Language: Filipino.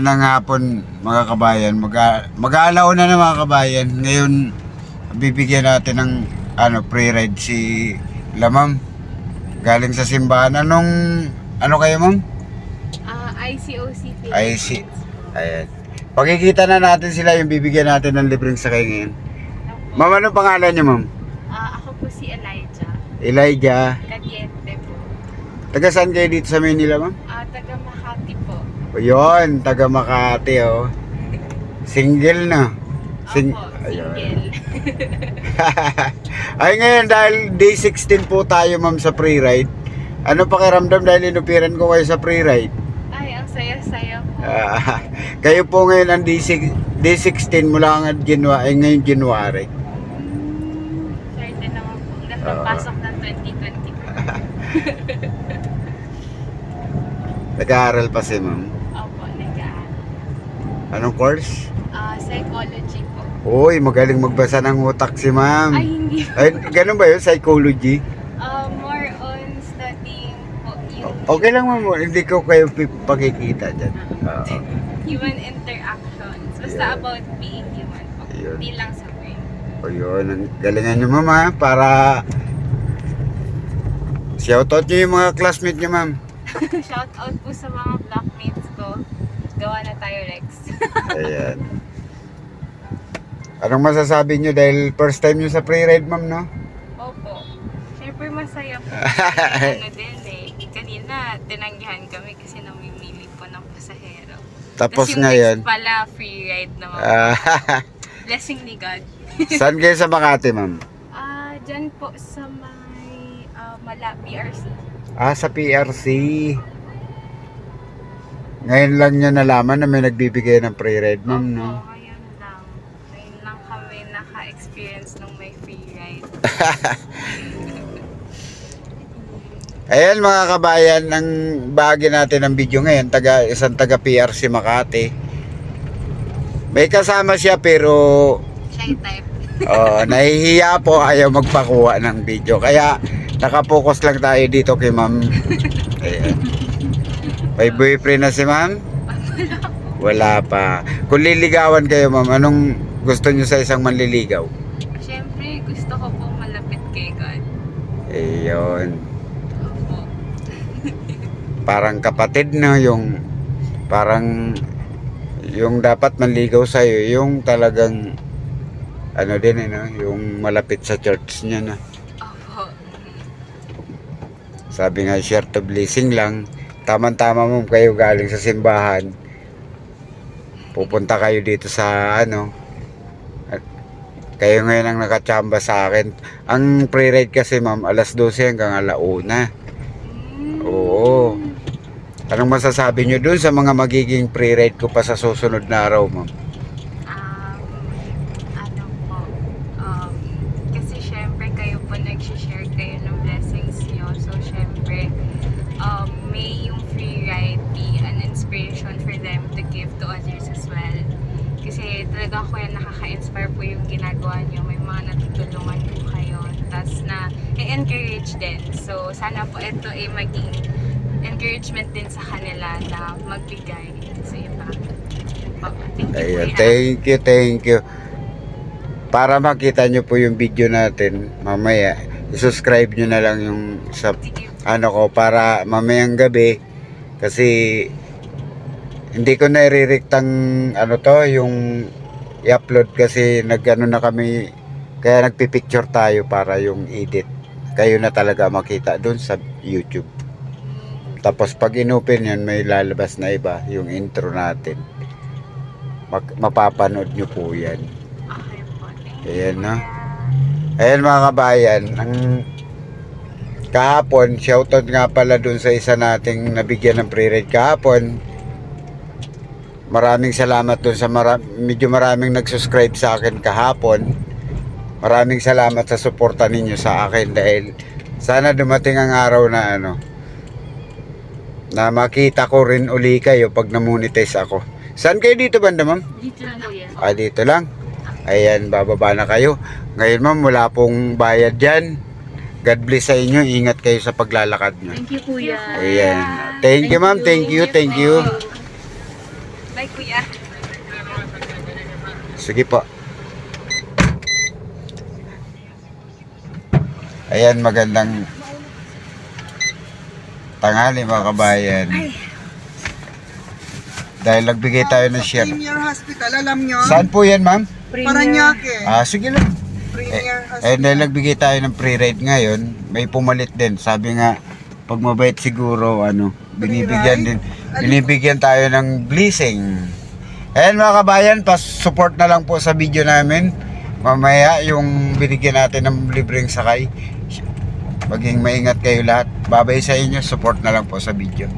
Magandang hapon mga kabayan. Mag-aalauna na mga kabayan. Ngayon bibigyan natin ng pre-ride si Lamam. Galing sa simbahan. Ano kayo, ma'am? ICOC IC. Ayan. Pagkikita na natin sila, yung bibigyan natin ng libreng sakay ngayon. Ma'am, anong pangalan niyo, ma'am? Ako po si Elijah. Elijah. Cadiente po. Taga saan kayo dito sa Manila, ma'am? Taga Makati po. O yun, taga Makati, oh. Single na. Opo, Ayun. single. Ay ngayon, dahil day 16 po tayo, ma'am, sa pre-ride. Ano pakiramdam dahil inupiran ko kayo sa pre-ride? Ay, ang saya-saya po. Kayo po ngayon ang day 16 mula nga ngayon January. Swerte naman po. Napapasok ng 2024. Nag-aaral pa si ma'am. Opo, nag-aaral. Anong course? Psychology po. Uy, magaling magbasa ng utak si ma'am. Ay, hindi po. Ay, ganun ba yun? Psychology? More on studying po yung Okay lang, ma'am. Hindi ko kayo pakikita dyan. human interactions. Basta Yeah. about being human po. Yun. Hindi lang sa brain. O yun, ang galingan nyo, ma'am, ha? Para shoutout nyo yung mga classmate nyo, ma'am. Shout out po sa mga blockmates ko. Gawa na tayo, Rex. Ayan. Anong masasabi nyo dahil first time nyo sa pre-ride, ma'am, no? Opo. Siyempre masaya po. Ano din eh. Kanina, tinanggihan kami kasi namimili po ng pasahero. Tapos yung ngayon, next pala, free ride naman. Blessing ni God. saan kayo sa Makati, ma'am? Dyan po sa may PRC. Sa PRC. Ngayon lang nyo nalaman na may nagbibigay ng pre-ride, ma'am, no? Opo, ngayon lang. Ngayon lang kami naka-experience ng may free ride. Ayan mga kabayan, ang bahagi natin ng video ngayon, isang taga PRC Makati. May kasama siya pero Shy type. nahihiya po, ayaw magpakuha ng video. Kaya nakapokus lang tayo dito kay ma'am. Ayan. May boyfriend na si ma'am? Wala pa. Kung liligawan kayo, ma'am, anong gusto nyo sa isang manliligaw? Siyempre, gusto ko po malapit kay God. Ayun. Opo. Parang kapatid na yung yung dapat manligaw sa'yo, yung talagang din yung malapit sa church niya na. Opo. Sabi nga, share to blessing lang. Tama-tama mo kayo galing sa simbahan. Pupunta kayo dito sa at kayo ngayon ang nakachamba sa akin. Ang pre-ride kasi, ma'am, alas 12 hanggang 1:00. Oo. Anong masasabi nyo dun sa mga magiging pre-ride ko pa sa susunod na araw, ma'am? Ano po, kasi syempre kayo po nagsishare kayo ng blessings nyo. So syempre, may yung free ride be an inspiration for them to give to others as well. Kasi talaga ako yan nakaka-inspire po yung ginagawa nyo. May mga natutulungan po kayo. Tapos na i-encourage din. So sana po ito ay maging encouragement din sa kanila na magbigay sa iba. Ayun, thank you. Para makita nyo po yung video natin mamaya, i-subscribe nyo na lang yung sa ko para mamayang gabi, kasi hindi ko na iririktang yung i-upload kasi na kami, kaya nagpipicture tayo para yung edit kayo na talaga makita dun sa YouTube. Tapos pag inopen yun, may lalabas na iba, yung intro natin. Mapapanood nyo po yan. Okay po. Ayan, no? Ayan mga kabayan, ang kahapon, shoutout nga pala dun sa isa nating nabigyan ng pre-ride kahapon. Maraming salamat dun sa medyo maraming nag-subscribe sa akin kahapon. Maraming salamat sa suporta ninyo sa akin dahil sana dumating ang araw na na makita ko rin uli kayo pag na-monetize ako. Saan kayo dito banda, ma'am? Dito lang po yan. Dito lang. Ayan, bababa na kayo. Ngayon, ma'am, wala pong bayad dyan. God bless sa inyo. Ingat kayo sa paglalakad nyo. Thank you, Kuya. Ayan. Thank you, ma'am. Thank you. Bye, kuya. Sige po. Ayan, magandang tanghali mga kabayan. Dahil nagbigay tayo ng share. Premier Hospital, alam nyo? Saan po yan, ma'am? Paranaque. Sige lang. Premier Eh, Hospital. dahil nagbigay tayo ng pre-ride ngayon, may pumalit din. Sabi nga, pag mabait siguro, binibigyan tayo ng blessing. Ayan mga kabayan, support na lang po sa video namin. Mamaya, yung binigyan natin ng libreng sakay. Maging maingat kayo lahat. Babay sa inyo, support na lang po sa video.